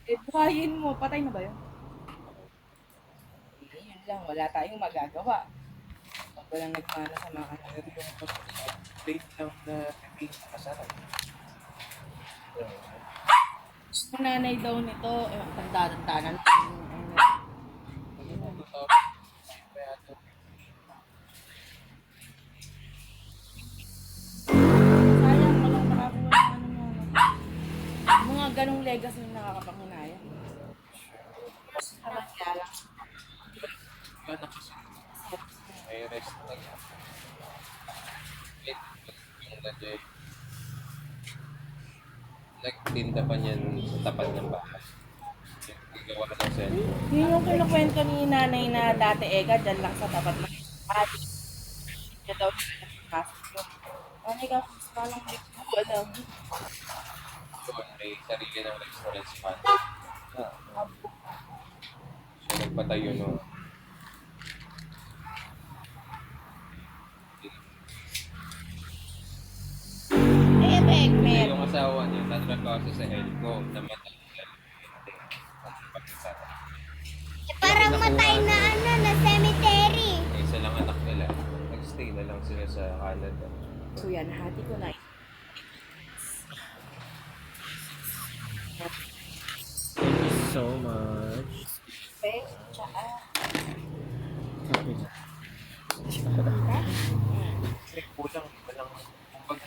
Eh, buhayin mo. Patay na ba yun? Eh, yun lang. Wala tayong magagawa. Pag walang nagmana sa mga anak. Pero yung plate lang na piping nakasarap. Yung nanay daw nito, tanda-tanda na. Ano mo, 2000 pa yata. Sayang, walang nakakuha ng ano mo. Mga ganong legacy yung nakakapanghinayang. Parang kaya lang. Wala na kasi. May rest na lang. Plate, yung nandiyan. Nagtinda pa niyan sa tapat ng bahay. Gagawa ng cellphone. Yun yung kinukwento ni nanay na dati dyan lang sa tapat ng pati. Niya daw nakasok yung. Ano ka, kung paano ko alam. Doon, may sarili ng restaurant spot. So, nagpatayo nung Eh, kasi Bekmet. yung asawa niya, tatrabaho sa Elco, namatay siya. Parang matay na ano, na cemetery. Isa lang anak nila. Nag-stay na lang sila sa Canada. So yan, hati ko na. Thank you so much. Pe, tsaka.